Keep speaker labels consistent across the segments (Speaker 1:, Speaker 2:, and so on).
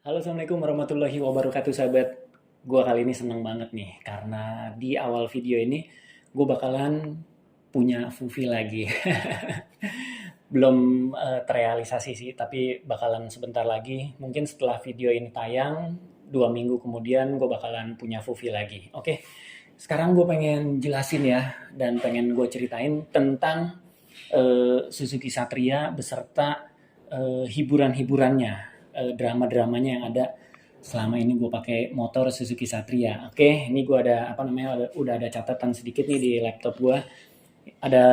Speaker 1: Halo, Assalamualaikum warahmatullahi wabarakatuh, sahabat. Gue kali ini seneng banget nih, karena di awal video ini gue bakalan punya Fufi lagi. Belum terrealisasi sih, tapi bakalan sebentar lagi. Mungkin setelah video ini tayang, 2 minggu kemudian gue bakalan punya Fufi lagi. Oke, sekarang gue pengen jelasin ya, dan pengen gue ceritain tentang Suzuki Satria beserta hiburan-hiburannya, drama-dramanya yang ada selama ini gue pakai motor Suzuki Satria. Oke, ini gue ada apa namanya, udah ada catatan sedikit nih di laptop gue. Ada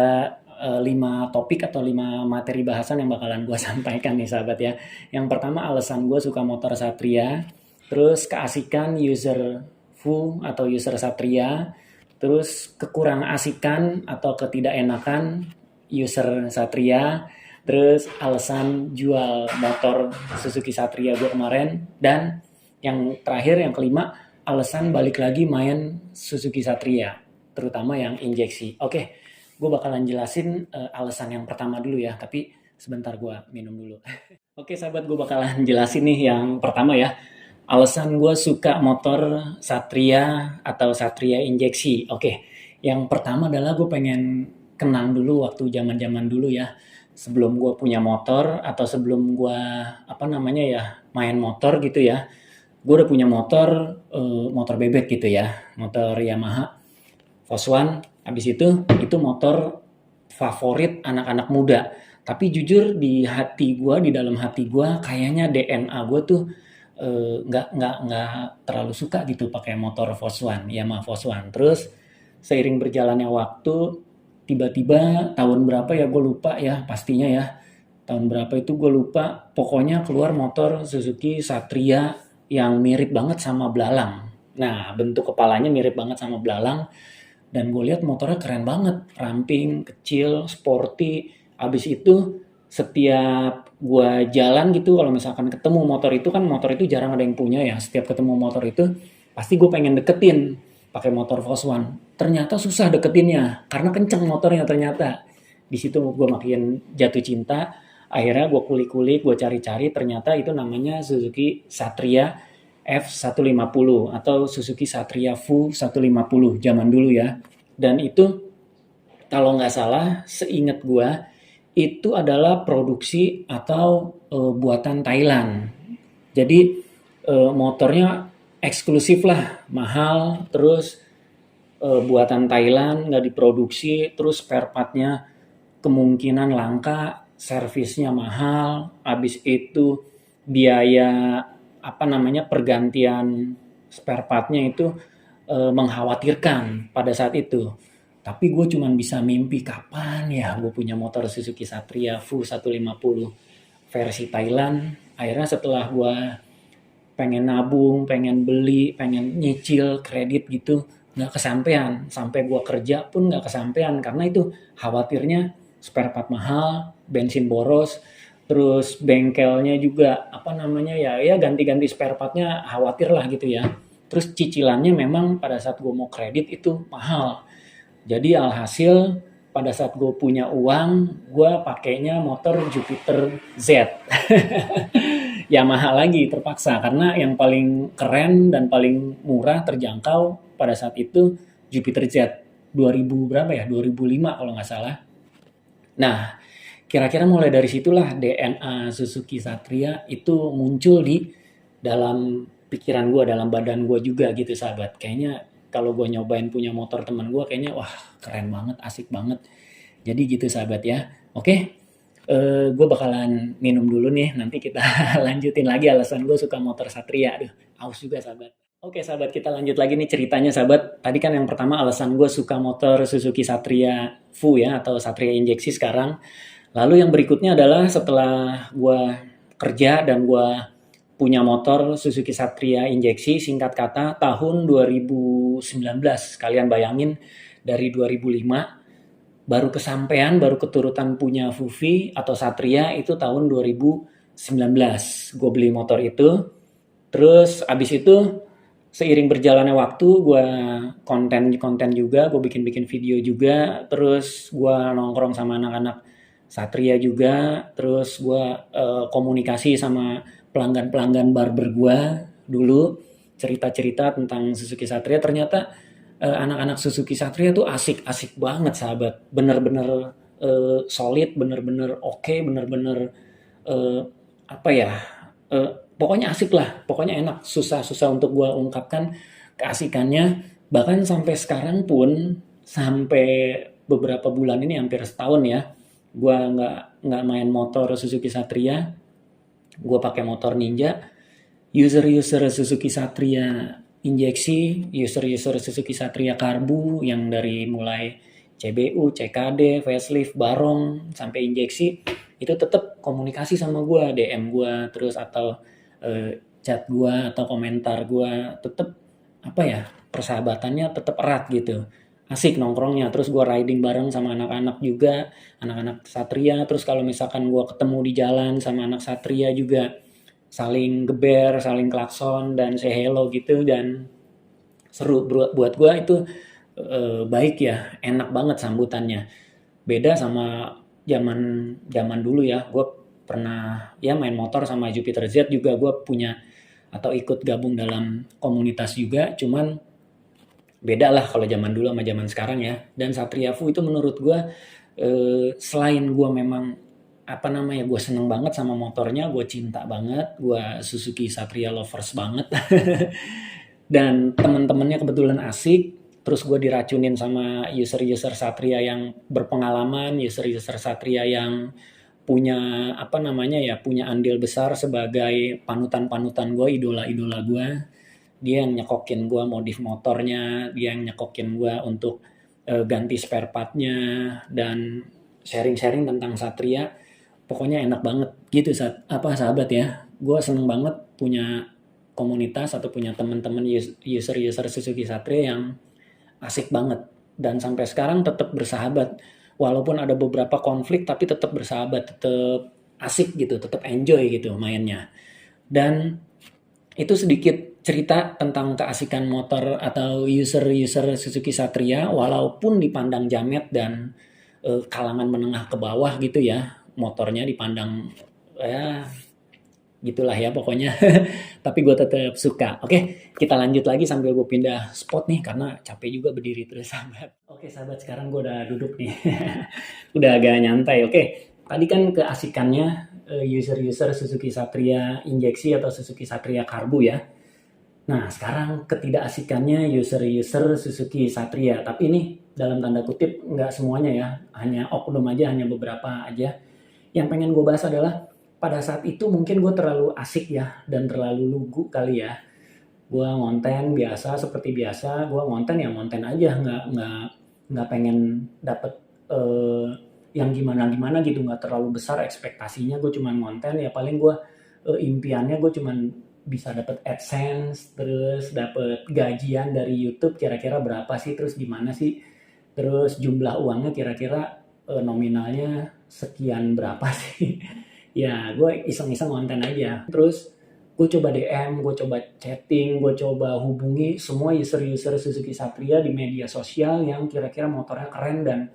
Speaker 1: 5 topik atau 5 materi bahasan yang bakalan gue sampaikan nih, sahabat ya. Yang pertama, alasan gue suka motor Satria, terus keasikan user Fu atau user Satria, terus kekurang asikan atau ketidakenakan user Satria, terus alasan jual motor Suzuki Satria gue kemarin, dan yang terakhir, yang kelima, alasan balik lagi main Suzuki Satria, terutama yang injeksi. Oke, gue bakalan jelasin alasan yang pertama dulu ya, tapi sebentar gue minum dulu. Oke, sahabat, gue bakalan jelasin nih yang pertama ya. Alasan gue suka motor Satria atau Satria injeksi. Oke, yang pertama adalah gue pengen kenang dulu waktu zaman-zaman dulu ya. Sebelum gue punya motor atau sebelum gue apa namanya ya, main motor gitu ya. Gue udah punya motor bebek gitu ya, motor Yamaha Force One. Habis itu motor favorit anak-anak muda. Tapi jujur di hati gue, di dalam hati gue, kayaknya DNA gue tuh nggak terlalu suka gitu pakai motor Force One, Yamaha Force One. Terus seiring berjalannya waktu, tiba-tiba tahun berapa ya gue lupa ya pastinya ya. Tahun berapa itu gue lupa. Pokoknya keluar motor Suzuki Satria yang mirip banget sama belalang. Nah, bentuk kepalanya mirip banget sama belalang. Dan gue lihat motornya keren banget, ramping, kecil, sporty. Abis itu setiap gue jalan gitu, kalau misalkan ketemu motor itu jarang ada yang punya ya. Setiap ketemu motor itu pasti gue pengen deketin pakai motor Force One. Ternyata susah deketinnya karena kenceng motornya ternyata. Di situ gue makin jatuh cinta. Akhirnya gue kulik-kulik, gue cari-cari, ternyata itu namanya Suzuki Satria F150 atau Suzuki Satria Fu 150 zaman dulu ya. Dan itu kalau nggak salah, seingat gua itu adalah produksi atau buatan Thailand. Jadi motornya eksklusif lah, mahal, terus buatan Thailand, nggak diproduksi, terus spare partnya kemungkinan langka, servisnya mahal, habis itu biaya apa namanya, pergantian spare partnya itu mengkhawatirkan pada saat itu. Tapi gue cuma bisa mimpi, kapan ya gue punya motor Suzuki Satria Fu 150 versi Thailand. Akhirnya setelah gue pengen nabung, pengen beli, pengen nyicil kredit gitu, nggak kesampean. Sampai gue kerja pun nggak kesampean karena itu khawatirnya spare part mahal, bensin boros, terus bengkelnya juga apa namanya ya ganti-ganti spare partnya khawatir lah gitu ya. Terus cicilannya memang pada saat gue mau kredit itu mahal. Jadi alhasil pada saat gue punya uang, gue pakainya motor Jupiter Z. Yamaha lagi terpaksa karena yang paling keren dan paling murah terjangkau pada saat itu Jupiter Z 2000 berapa ya, 2005 kalau nggak salah. Nah, kira-kira mulai dari situlah DNA Suzuki Satria itu muncul di dalam pikiran gue, dalam badan gue juga gitu, sahabat. Kayaknya kalau gue nyobain punya motor teman gue, kayaknya wah keren banget, asik banget. Jadi gitu, sahabat ya. Oke, gue bakalan minum dulu nih, nanti kita lanjutin lagi alasan gue suka motor Satria. Aduh, aus juga, sahabat. Oke, sahabat, kita lanjut lagi nih ceritanya, sahabat. Tadi kan yang pertama alasan gue suka motor Suzuki Satria Fu ya, atau Satria injeksi sekarang. Lalu yang berikutnya adalah setelah gue kerja dan gue punya motor Suzuki Satria injeksi, singkat kata tahun 2019. Kalian bayangin, dari 2005 baru kesampaian, baru keturutan punya Fufi atau Satria itu tahun 2019. Gue beli motor itu. Terus abis itu seiring berjalannya waktu, gue konten juga, gue bikin video juga. Terus gue nongkrong sama anak-anak Satria juga. Terus gue komunikasi sama pelanggan-pelanggan barber gua dulu cerita-cerita tentang Suzuki Satria, ternyata anak-anak Suzuki Satria tuh asik-asik banget sahabat, bener-bener solid, bener-bener oke, bener-bener eh, apa ya, eh, pokoknya asik lah, pokoknya enak, susah-susah untuk gua ungkapkan keasikannya. Bahkan sampai sekarang pun, sampai beberapa bulan ini, hampir setahun ya, gua nggak main motor Suzuki Satria, gua pakai motor Ninja. User-user Suzuki Satria injeksi, user-user Suzuki Satria karbu yang dari mulai CBU, CKD, facelift, barong sampai injeksi, itu tetap komunikasi sama gue, DM gue terus, atau chat gue atau komentar gue, tetap apa ya, persahabatannya tetap erat gitu. Asik nongkrongnya, terus gue riding bareng sama anak-anak juga, anak-anak Satria. Terus kalau misalkan gue ketemu di jalan sama anak Satria juga, saling geber, saling klakson dan say hello gitu, dan seru buat gue itu. Baik ya, enak banget sambutannya. Beda sama zaman zaman dulu ya. Gue pernah ya main motor sama Jupiter Z juga, gue punya atau ikut gabung dalam komunitas juga, cuman beda lah kalau zaman dulu sama zaman sekarang ya. Dan Satria Fu itu menurut gue, selain gue memang apa namanya, gue seneng banget sama motornya, gue cinta banget, gue Suzuki Satria lovers banget. Dan teman-temannya kebetulan asik, terus gue diracunin sama user-user Satria yang berpengalaman, user-user Satria yang punya apa namanya ya, punya andil besar sebagai panutan-panutan gue, idola-idola gue. Dia yang nyekokin gue modif motornya, dia yang nyekokin gue untuk ganti spare partnya, dan sharing-sharing tentang Satria. Pokoknya enak banget gitu, sahabat ya. Gue seneng banget punya komunitas atau punya teman-teman user-user Suzuki Satria yang asik banget, dan sampai sekarang tetap bersahabat. Walaupun ada beberapa konflik tapi tetap bersahabat, tetap asik gitu, tetap enjoy gitu mainnya. Dan itu sedikit cerita tentang keasikan motor atau user-user Suzuki Satria, walaupun dipandang jamet dan kalangan menengah ke bawah gitu ya, motornya dipandang ya gitulah ya pokoknya. Tapi gue tetap suka. Oke, kita lanjut lagi sambil gue pindah spot nih karena capek juga berdiri terus sahabat. Oke sahabat, sekarang gue udah duduk nih. Udah agak nyantai. Oke, tadi kan keasikannya user-user Suzuki Satria injeksi atau Suzuki Satria karbu ya. Nah, sekarang ketidakasikannya user-user Suzuki Satria. Tapi ini dalam tanda kutip nggak semuanya ya, hanya oknum aja, hanya beberapa aja. Yang pengen gue bahas adalah, pada saat itu mungkin gue terlalu asik ya, dan terlalu lugu kali ya. Gue ngonten biasa, seperti biasa. Gue ngonten ya ngonten aja, nggak pengen dapet eh, yang gimana-gimana gitu, nggak terlalu besar ekspektasinya. Gue cuman ngonten ya, paling gue impiannya gue cuman bisa dapet AdSense, terus dapet gajian dari YouTube kira-kira berapa sih, terus gimana sih, terus jumlah uangnya kira-kira nominalnya sekian berapa sih. Ya gue iseng-iseng konten aja, terus gue coba DM, gue coba chatting, gue coba hubungi semua user-user Suzuki Satria di media sosial yang kira-kira motornya keren dan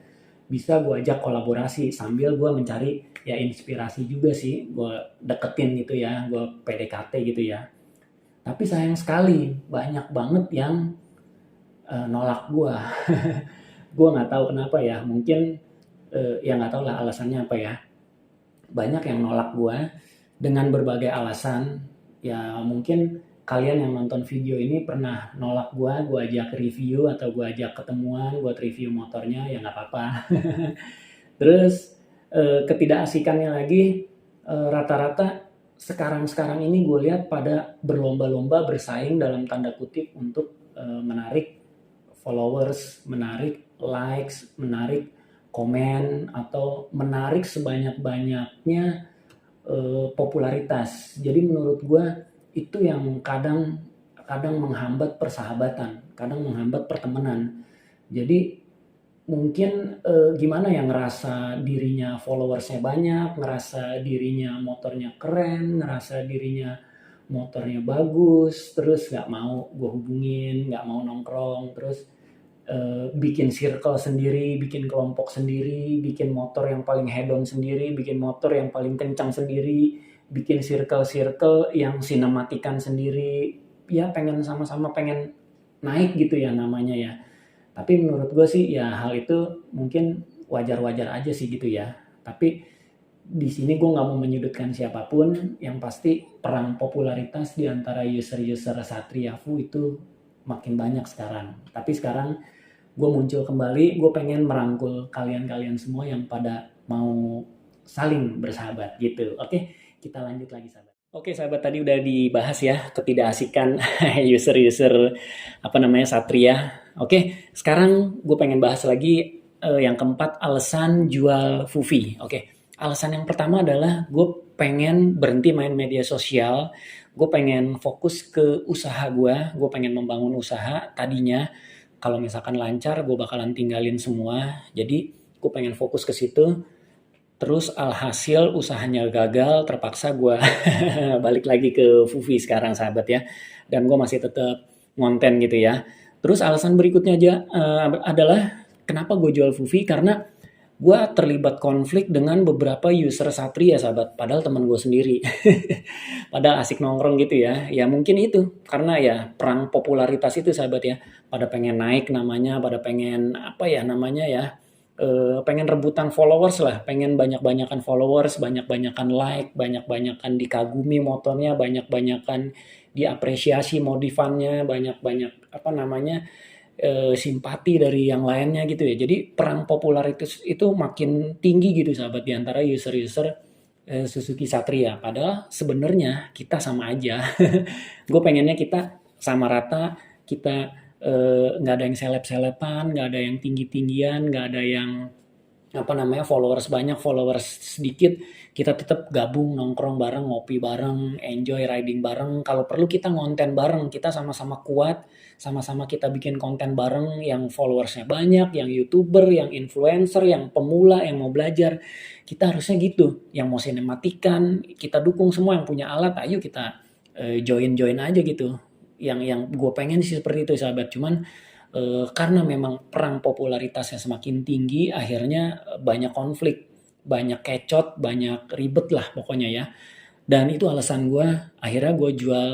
Speaker 1: bisa gue ajak kolaborasi, sambil gue mencari ya inspirasi juga sih, gue deketin gitu ya, gue PDKT gitu ya. Tapi sayang sekali banyak banget yang nolak gue. Gue nggak tahu kenapa ya, mungkin ya nggak tahu lah alasannya apa ya. Banyak yang nolak gue dengan berbagai alasan. Ya mungkin kalian yang nonton video ini pernah nolak gue ajak review atau gue ajak ketemuan buat review motornya, ya nggak apa-apa. Terus ketidakasikannya lagi, rata-rata sekarang-sekarang ini gue lihat pada berlomba-lomba bersaing dalam tanda kutip untuk menarik followers, menarik likes, menarik komen, atau menarik sebanyak-banyaknya popularitas. Jadi menurut gue itu yang kadang kadang menghambat persahabatan, kadang menghambat pertemanan. Jadi mungkin gimana ya, ngerasa dirinya followersnya banyak, ngerasa dirinya motornya keren, ngerasa dirinya motornya bagus, terus nggak mau gue hubungin, nggak mau nongkrong, terus bikin circle sendiri, bikin kelompok sendiri, bikin motor yang paling hedon sendiri, bikin motor yang paling kencang sendiri, bikin circle-circle yang sinematikan sendiri, ya pengen sama-sama pengen naik gitu ya namanya ya. Tapi menurut gue sih ya hal itu mungkin wajar-wajar aja sih gitu ya. Tapi di sini gue nggak mau menyudutkan siapapun. Yang pasti perang popularitas di antara user-user Satria Fu itu makin banyak sekarang. Tapi sekarang gue muncul kembali, gue pengen merangkul kalian-kalian semua yang pada mau saling bersahabat gitu. Oke, kita lanjut lagi sahabat. Oke sahabat, tadi udah dibahas ya ketidakasikan user-user apa namanya Satria. Oke, sekarang gue pengen bahas lagi yang keempat, alasan jual Fufi. Oke, alasan yang pertama adalah gue pengen berhenti main media sosial. Gue pengen fokus ke usaha gue pengen membangun usaha. Tadinya kalau misalkan lancar gue bakalan tinggalin semua. Jadi gue pengen fokus ke situ. Terus alhasil usahanya gagal, terpaksa gue balik lagi ke Fufi sekarang sahabat ya. Dan gue masih tetap ngonten gitu ya. Terus alasan berikutnya aja adalah kenapa gue jual Fufi, karena gue terlibat konflik dengan beberapa user Satria sahabat. Padahal teman gue sendiri. Padahal asik nongkrong gitu ya. Ya mungkin itu karena ya perang popularitas itu sahabat ya. Pada pengen naik namanya, pada pengen apa ya namanya ya, pengen rebutan followers lah, pengen banyak-banyakan followers, banyak-banyakan like, banyak-banyakan dikagumi motornya, banyak-banyakan diapresiasi modifannya, banyak-banyak apa namanya simpati dari yang lainnya gitu ya. Jadi perang popularitas itu makin tinggi gitu sahabat di antara user-user Suzuki Satria. Padahal sebenarnya kita sama aja. Gue pengennya kita sama rata, kita nggak ada yang seleb-selepan, nggak ada yang tinggi-tinggian, nggak ada yang apa namanya followers banyak, followers sedikit. Kita tetap gabung, nongkrong bareng, ngopi bareng, enjoy riding bareng. Kalau perlu kita ngonten bareng, kita sama-sama kuat, sama-sama kita bikin konten bareng yang followersnya banyak, yang youtuber, yang influencer, yang pemula, yang mau belajar. Kita harusnya gitu. Yang mau sinematikan, kita dukung semua yang punya alat. Ayo kita join-join aja gitu. Yang gue pengen sih seperti itu sahabat. Cuman karena memang perang popularitasnya semakin tinggi, akhirnya banyak konflik, banyak kecot, banyak ribet lah pokoknya ya. Dan itu alasan gue, akhirnya gue jual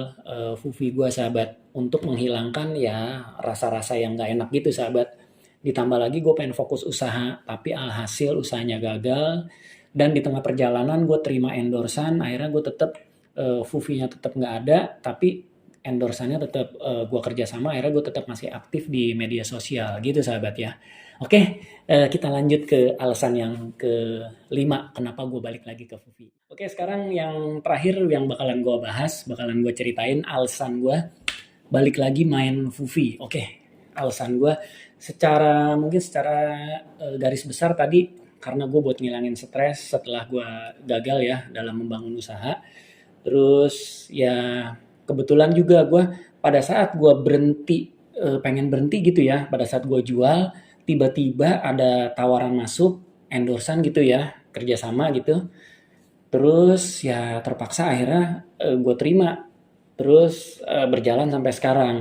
Speaker 1: Fufi gue sahabat, untuk menghilangkan ya rasa-rasa yang gak enak gitu sahabat. Ditambah lagi gue pengen fokus usaha, tapi alhasil usahanya gagal. Dan di tengah perjalanan gue terima endorsan, akhirnya gue tetap Fufinya tetap gak ada, tapi endorsannya tetap gue kerjasama, akhirnya gue tetap masih aktif di media sosial gitu sahabat ya. Oke, kita lanjut ke alasan yang kelima kenapa gue balik lagi ke Fufi. Oke, sekarang yang terakhir yang bakalan gue bahas, bakalan gue ceritain alasan gue balik lagi main Fufi. Oke, alasan gue mungkin secara garis besar tadi karena gue buat ngilangin stres setelah gue gagal ya dalam membangun usaha. Terus ya kebetulan juga gue pada saat gue berhenti, pengen berhenti gitu ya, pada saat gue jual, tiba-tiba ada tawaran masuk, endorsan gitu ya, kerjasama gitu. Terus ya terpaksa akhirnya gue terima. Terus berjalan sampai sekarang.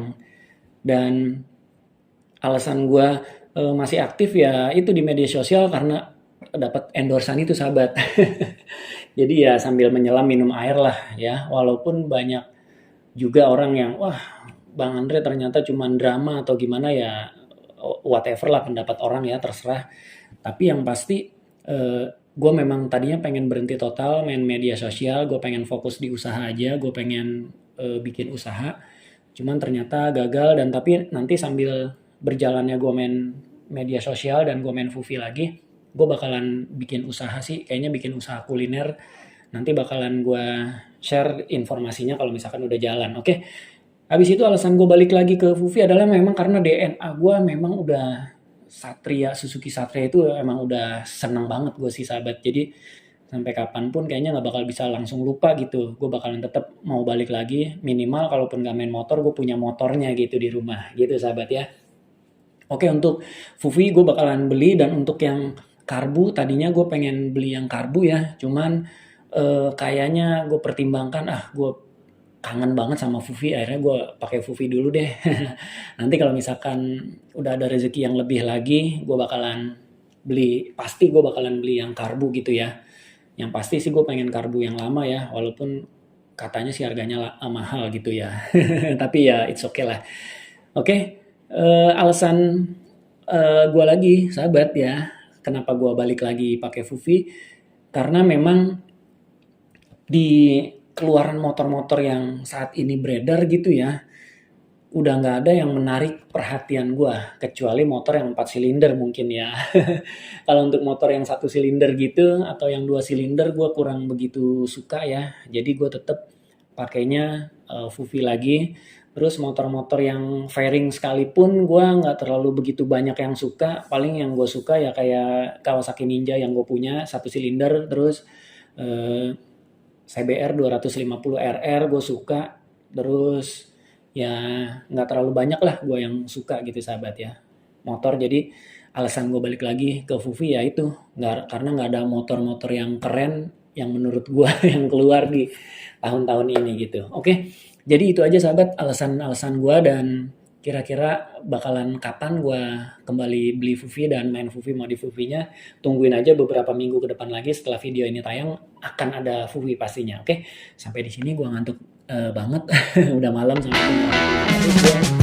Speaker 1: Dan alasan gue masih aktif ya itu di media sosial karena dapat endorsan itu sahabat. Jadi ya sambil menyelam minum air lah ya, walaupun banyak juga orang yang wah Bang Andre ternyata cuman drama atau gimana ya, whatever lah pendapat orang ya, terserah. Tapi yang pasti gue memang tadinya pengen berhenti total main media sosial, gue pengen fokus di usaha aja, gue pengen bikin usaha. Cuman ternyata gagal, dan tapi nanti sambil berjalannya gue main media sosial dan gue main Fufi lagi, gue bakalan bikin usaha sih, kayaknya bikin usaha kuliner. Nanti bakalan gue share informasinya kalau misalkan udah jalan. Oke. Habis itu alasan gue balik lagi ke Fufi adalah memang karena DNA gue memang udah Satria, Suzuki Satria itu emang udah seneng banget gue sih sahabat. Jadi sampai kapanpun kayaknya nggak bakal bisa langsung lupa gitu. Gue bakalan tetap mau balik lagi, minimal kalaupun gak main motor gue punya motornya gitu di rumah gitu sahabat ya. Oke, untuk Fufi gue bakalan beli, dan untuk yang karbu tadinya gue pengen beli yang karbu ya, cuman kayaknya gue pertimbangkan gue kangen banget sama Fufi, akhirnya gue pakai Fufi dulu deh. Nanti kalau misalkan udah ada rezeki yang lebih lagi, gue bakalan beli, pasti gue bakalan beli yang karbu gitu ya. Yang pasti sih gue pengen karbu yang lama ya, walaupun katanya sih harganya mahal gitu ya. Tapi ya it's okay lah. Oke, alasan gue lagi sahabat ya, kenapa gue balik lagi pakai Fufi, karena memang di keluaran motor-motor yang saat ini beredar gitu ya, udah nggak ada yang menarik perhatian gue kecuali motor yang 4 silinder mungkin ya. Kalau untuk motor yang 1 silinder gitu atau yang 2 silinder gue kurang begitu suka ya. Jadi gue tetap pakainya Fufi lagi. Terus motor-motor yang fairing sekalipun gue nggak terlalu begitu banyak yang suka. Paling yang gue suka ya kayak Kawasaki Ninja yang gue punya 1 silinder. Terus eh, CBR 250 RR gue suka. Terus ya nggak terlalu banyak lah gue yang suka gitu sahabat ya motor. Jadi alasan gue balik lagi ke Fufi ya itu, nggak, karena nggak ada motor-motor yang keren yang menurut gue yang keluar di tahun-tahun ini gitu. Oke, jadi itu aja sahabat alasan-alasan gue, dan kira-kira bakalan kapan gue kembali beli Fufi dan main Fufi modif Fufinya. Tungguin aja beberapa minggu ke depan lagi setelah video ini tayang akan ada Fufi pastinya. Oke, sampai di sini gue ngantuk banget. Udah malam sampai